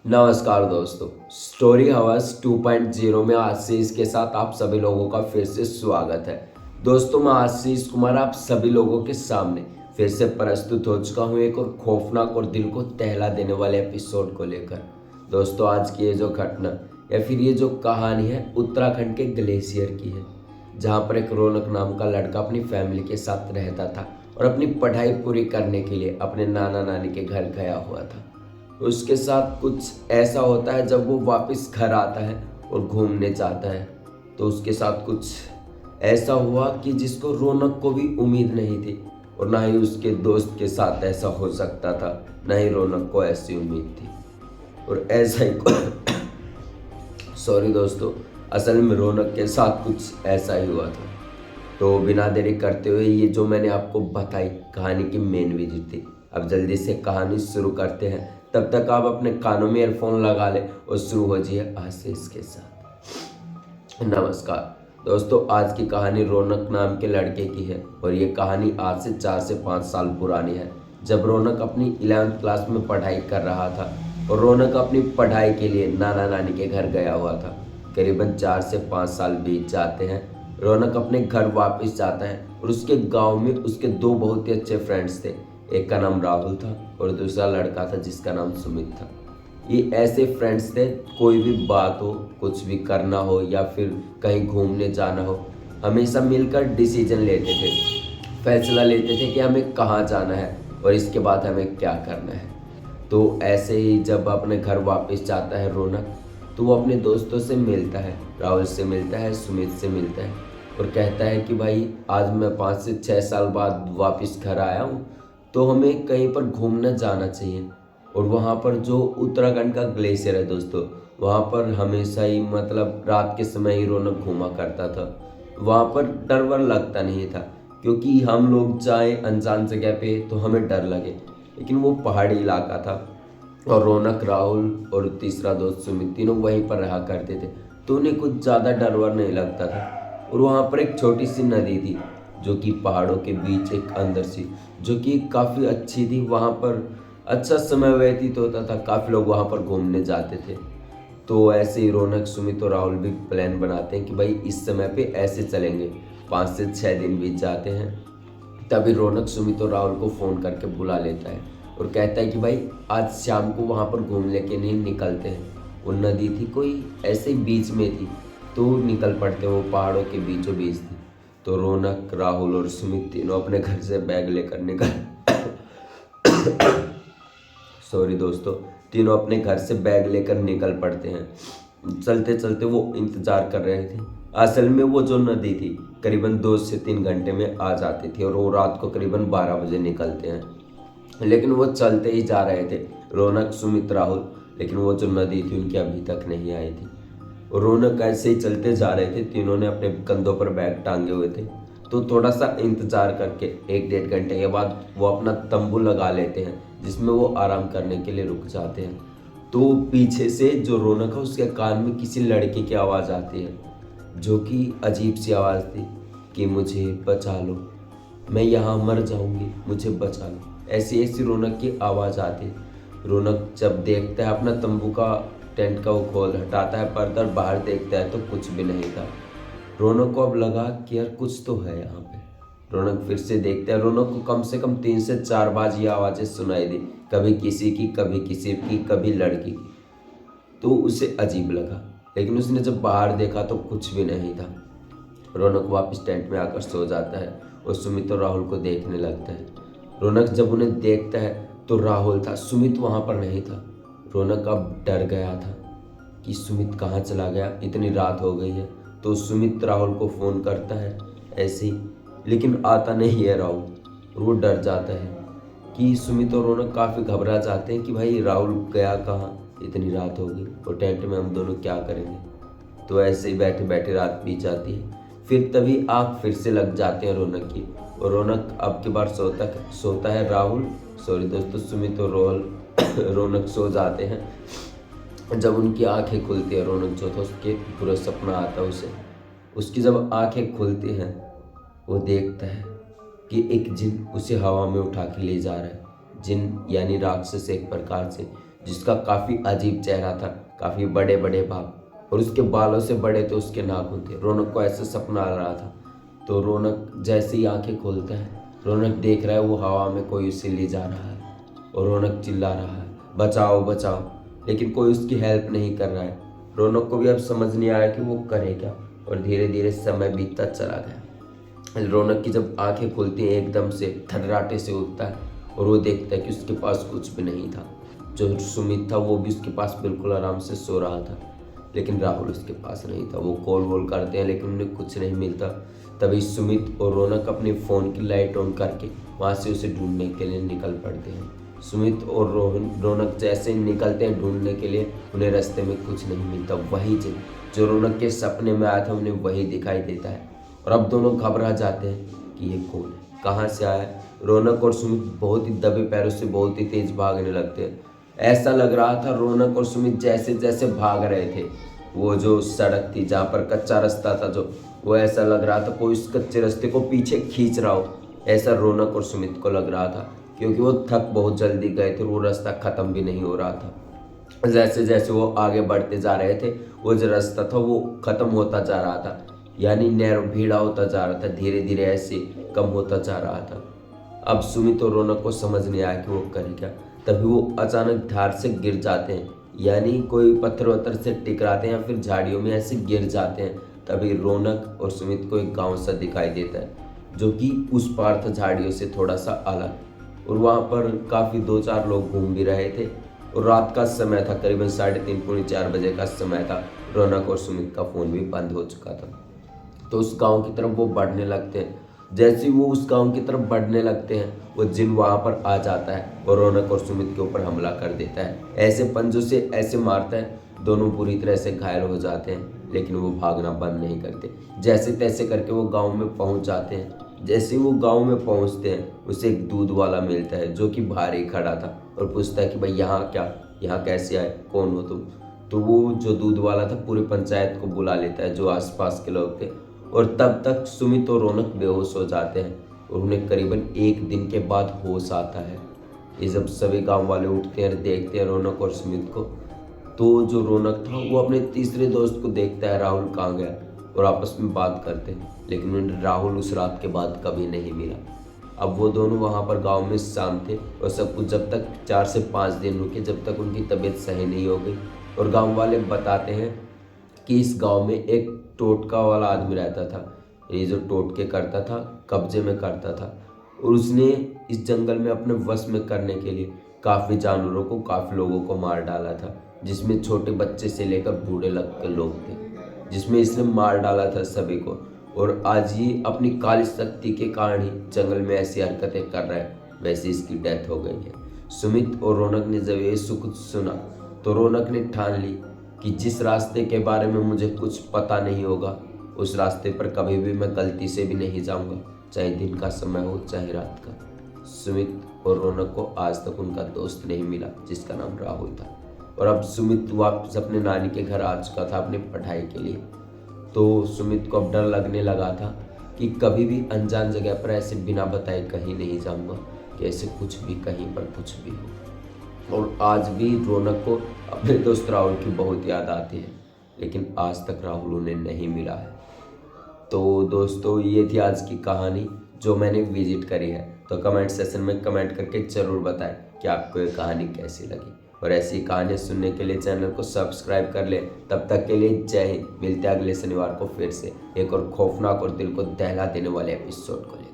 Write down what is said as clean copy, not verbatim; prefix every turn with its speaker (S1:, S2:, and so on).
S1: नमस्कार दोस्तों, story house 2.0 में आशीष के साथ आप सभी लोगों का फिर से स्वागत है। दोस्तों, मैं आशीष कुमार आप सभी लोगों के सामने फिर से प्रस्तुत हो चुका हूँ एक और खौफनाक और दिल को दहला देने वाले एपिसोड को लेकर। दोस्तों, आज की ये जो घटना या फिर ये जो कहानी है उत्तराखंड के ग्लेशियर की है, जहाँ पर एक रौनक नाम का लड़का अपनी फैमिली के साथ रहता था और अपनी पढ़ाई पूरी करने के लिए अपने नाना नानी के घर गया हुआ था। उसके साथ कुछ ऐसा होता है जब वो वापस घर आता है और घूमने जाता है, तो उसके साथ कुछ ऐसा हुआ कि जिसको रौनक को भी उम्मीद नहीं थी और ना ही उसके दोस्त के साथ ऐसा हो सकता था, ना ही रौनक को ऐसी उम्मीद थी। और ऐसा ही सॉरी दोस्तों, असल में रौनक के साथ कुछ ऐसा ही हुआ था। तो बिना देरी करते हुए ये जो मैंने आपको बताई कहानी की मेन विजिट थी, अब जल्दी से कहानी शुरू करते हैं। तब तक आप अपने कानों में ईयरफोन लगा लें और शुरू हो जाइए आशीष के साथ। नमस्कार दोस्तों, आज की कहानी रौनक नाम के लड़के की है और ये कहानी आज से 4 से 5 साल पुरानी है, जब रौनक अपनी 11th क्लास में पढ़ाई कर रहा था और रौनक अपनी पढ़ाई के लिए नाना नानी के घर गया हुआ था। करीबन 4 से 5 साल बीत जाते हैं। रौनक अपने घर वापस जाता है और उसके गांव में उसके दो बहुत ही अच्छे फ्रेंड्स थे। एक का नाम राहुल था और दूसरा लड़का था जिसका नाम सुमित था। ये ऐसे फ्रेंड्स थे, कोई भी बात हो, कुछ भी करना हो या फिर कहीं घूमने जाना हो, हमेशा मिलकर डिसीजन लेते थे, फैसला लेते थे कि हमें कहाँ जाना है और इसके बाद हमें क्या करना है। तो ऐसे ही जब अपने घर वापस जाता है रौनक, तो वो अपने दोस्तों से मिलता है, राहुल से मिलता है, सुमित से मिलता है और कहता है कि भाई आज मैं 5 से 6 साल बाद वापस घर आया हूँ, तो हमें कहीं पर घूमने जाना चाहिए। और वहाँ पर जो उत्तराखंड का ग्लेशियर है दोस्तों, वहाँ पर हमेशा ही मतलब रात के समय ही रौनक घूमा करता था। वहाँ पर डर वर लगता नहीं था, क्योंकि हम लोग जाए अनजान जगह पे तो हमें डर लगे, लेकिन वो पहाड़ी इलाका था और रौनक, राहुल और तीसरा दोस्त सुमित तीनों वहीं पर रहा करते थे, तो उन्हें कुछ ज़्यादा डर वर नहीं लगता था। और वहाँ पर एक छोटी सी नदी थी जो कि पहाड़ों के बीच एक अंदर सी, जो कि काफ़ी अच्छी थी। वहाँ पर अच्छा समय व्यतीत होता था, काफ़ी लोग वहाँ पर घूमने जाते थे। तो ऐसे ही रौनक, सुमित और राहुल भी प्लान बनाते हैं कि भाई इस समय पे ऐसे चलेंगे। 5 से 6 दिन बीत जाते हैं, तभी रौनक सुमित और राहुल को फ़ोन करके बुला लेता है और कहता है कि भाई आज शाम को वहाँ पर घूमने के लिए निकलते हैं। वो नदी थी कोई ऐसे ही बीच में थी, तो निकल पड़ते हैं, वो पहाड़ों के बीचों बीच थी। तो रौनक, राहुल और सुमित तीनों अपने घर से बैग लेकर निकल सॉरी दोस्तों, तीनों अपने घर से बैग लेकर निकल पड़ते हैं। चलते चलते वो इंतजार कर रहे थे। असल में वो जो नदी थी करीबन 2 से 3 घंटे में आ जाती थी और वो रात को करीबन 12 बजे निकलते हैं। लेकिन वो चलते ही जा रहे थे, रौनक, सुमित, राहुल, लेकिन वो जो नदी थी उनकी अभी तक नहीं आई थी। रौनक ऐसे ही चलते जा रहे थे, तीनों ने अपने कंधों पर बैग टांगे हुए थे। तो थोड़ा सा इंतजार करके 1-1.5 घंटे के बाद वो अपना तंबू लगा लेते हैं, जिसमें वो आराम करने के लिए रुक जाते हैं। तो पीछे से जो रौनक है उसके कान में किसी लड़के की आवाज़ आती है, जो कि अजीब सी आवाज़ थी कि मुझे बचा लो, मैं यहाँ मर जाऊंगी, मुझे बचा लो। ऐसी ऐसी रौनक की आवाज़ आती है। रौनक जब देखता है अपना तंबू का, टेंट का वो खोल हटाता है पर्दा और बाहर देखता है तो कुछ भी नहीं था। रौनक को अब लगा कि यार कुछ तो है यहाँ पे। रौनक फिर से देखता है, रौनक को कम से कम 3 से 4 बार ये आवाज़ें सुनाई दी, कभी किसी की, कभी किसी की, कभी लड़की की। तो उसे अजीब लगा, लेकिन उसने जब बाहर देखा तो कुछ भी नहीं था। रौनक वापस टेंट में आकर सो जाता है और सुमित और राहुल को देखने लगता है। रौनक जब उन्हें देखता है तो राहुल था, सुमित वहाँ पर नहीं था। रौनक अब डर गया था कि सुमित कहाँ चला गया, इतनी रात हो गई है। तो सुमित राहुल को फ़ोन करता है ऐसे ही, लेकिन आता नहीं है राहुल और वो डर जाता है कि सुमित और रौनक काफ़ी घबरा जाते हैं कि भाई राहुल गया कहाँ, इतनी रात हो गई और टेंट में हम दोनों क्या करेंगे। तो ऐसे ही बैठे बैठे रात बीत जाती है। फिर तभी आँख फिर से लग जाते हैं रौनक की, और रौनक अब की बार सोता है राहुल, सॉरी दोस्तों, सुमित और रोहल रौनक सो जाते हैं। जब उनकी आंखें खुलती है, रौनक जो था उसके पूरा सपना आता है उसे। उसकी जब आंखें खुलती हैं, वो देखता है कि एक जिन उसे हवा में उठा के ले जा रहा है। जिन यानी राक्षस एक प्रकार से, जिसका काफ़ी अजीब चेहरा था, काफ़ी बड़े बड़े बाल, और उसके बालों से बड़े तो उसके नाखून थे। रौनक को ऐसा सपना आ रहा था। तो रौनक जैसे ही आंखें खोलता है, रौनक देख रहा है वो हवा में कोई उसे ले जा रहा है, और रौनक चिल्ला रहा है, बचाओ बचाओ, लेकिन कोई उसकी हेल्प नहीं कर रहा है। रौनक को भी अब समझ नहीं आया कि वो करे क्या, और धीरे धीरे समय बीतता चला गया। रौनक की जब आंखें खुलती हैं, एकदम से थर्राटे से उठता है, और वो देखता है कि उसके पास कुछ भी नहीं था। जो सुमित था वो भी उसके पास बिल्कुल आराम से सो रहा था, लेकिन राहुल उसके पास नहीं था। वो कॉल वॉल करते हैं लेकिन उन्हें कुछ नहीं मिलता। तभी सुमित और रौनक अपने फ़ोन की लाइट ऑन करके वहाँ से उसे ढूंढने के लिए निकल पड़ते हैं। सुमित और रौनक जैसे ही निकलते हैं ढूंढने के लिए, उन्हें रास्ते में कुछ नहीं मिलता। वही जो रौनक के सपने में आया था उन्हें वही दिखाई देता है, और अब दोनों घबरा जाते हैं कि ये कौन है, कहाँ से आया है। रौनक और सुमित बहुत ही दबे पैरों से बहुत ही तेज भागने लगते हैं। ऐसा लग रहा था रौनक और सुमित जैसे जैसे भाग रहे थे, वो जो सड़क थी जहाँ पर कच्चा रास्ता था जो, वो ऐसा लग रहा था कोई उस कच्चे रास्ते को पीछे खींच रहा हो। ऐसा रौनक और सुमित को लग रहा था, क्योंकि वो थक बहुत जल्दी गए थे, वो रास्ता ख़त्म भी नहीं हो रहा था। जैसे जैसे वो आगे बढ़ते जा रहे थे, वो जो रास्ता था वो ख़त्म होता जा रहा था, यानी नैरो भीड़ा होता जा रहा था, धीरे धीरे ऐसे कम होता जा रहा था। अब सुमित और रौनक को समझ नहीं आया कि वो करें क्या। तभी वो अचानक धार से गिर जाते हैं, यानी कोई पत्थर वत्थर से टकराते हैं या फिर झाड़ियों में ऐसे गिर जाते हैं। तभी रौनक और सुमित को एक गांव सा दिखाई देता है, जो कि उस पार था झाड़ियों से थोड़ा सा अलग, और वहाँ पर काफ़ी 2-4 लोग घूम भी रहे थे, और रात का समय था, करीबन 3:30 पौने 4 बजे का समय था। रौनक और सुमित का फ़ोन भी बंद हो चुका था। तो उस गांव की तरफ वो बढ़ने लगते हैं। जैसे ही वो उस गांव की तरफ बढ़ने लगते हैं, वो जिन वहाँ पर आ जाता है और रौनक और सुमित के ऊपर हमला कर देता है। ऐसे पंजों से ऐसे मारता है, दोनों बुरी तरह से घायल हो जाते हैं, लेकिन वो भागना बंद नहीं करते। जैसे तैसे करके वो गाँव में पहुँच जाते हैं। जैसे वो गांव में पहुंचते हैं, उसे एक दूध वाला मिलता है जो कि बाहर ही खड़ा था, और पूछता है कि भाई यहाँ कैसे आए, कौन हो तुम। तो वो जो दूध वाला था पूरी पंचायत को बुला लेता है, जो आसपास के लोग थे, और तब तक सुमित और रौनक बेहोश हो जाते हैं, और उन्हें करीबन 1 दिन के बाद होश आता है। ये जब सभी गांव वाले उठते हैं, देखते हैं रौनक और सुमित को, तो जो रौनक था वो अपने तीसरे दोस्त को देखता है, राहुल कहाँ गया, और आपस में बात करते हैं, लेकिन उन्हें राहुल उस रात के बाद कभी नहीं मिला। अब वो दोनों वहाँ पर गांव में शाम थे, और सब कुछ जब तक 4 से 5 दिन रुके, जब तक उनकी तबीयत सही नहीं हो गई। और गांव वाले बताते हैं कि इस गांव में एक टोटका वाला आदमी रहता था। ये जो टोटके करता था, कब्जे में करता था, और उसने इस जंगल में अपने वश में करने के लिए काफ़ी जानवरों को, काफ़ी लोगों को मार डाला था, जिसमें छोटे बच्चे से लेकर बूढ़े लग के लोग थे, जिसमें इसने मार डाला था सभी को। और आज ये अपनी काली शक्ति के कारण ही जंगल में ऐसी हरकतें कर रहा है, वैसे इसकी डेथ हो गई है। सुमित और रौनक ने जब ये कुछ सुना, तो रौनक ने ठान ली कि जिस रास्ते के बारे में मुझे कुछ पता नहीं होगा, उस रास्ते पर कभी भी मैं गलती से भी नहीं जाऊंगा, चाहे दिन का समय हो चाहे रात का। सुमित और रौनक को आज तक उनका दोस्त नहीं मिला, जिसका नाम राहुल था। और अब सुमित वापस अपने नानी के घर आ चुका था अपनी पढ़ाई के लिए। तो सुमित को अब डर लगने लगा था कि कभी भी अनजान जगह पर ऐसे बिना बताए कहीं नहीं जाऊंगा, कि ऐसे कुछ भी कहीं पर कुछ भी हो। और आज भी रौनक को अपने दोस्त राहुल की बहुत याद आती है, लेकिन आज तक राहुल उन्हें नहीं मिला है। तो दोस्तों, ये थी आज की कहानी जो मैंने विजिट करी है। तो कमेंट सेक्शन में कमेंट करके ज़रूर बताएं कि आपको ये कहानी कैसी लगी, और ऐसी कहानियाँ सुनने के लिए चैनल को सब्सक्राइब कर लें। तब तक के लिए जय हिंद। मिलते हैं अगले शनिवार को फिर से एक और खौफनाक और दिल को दहला देने वाले एपिसोड को लेकर।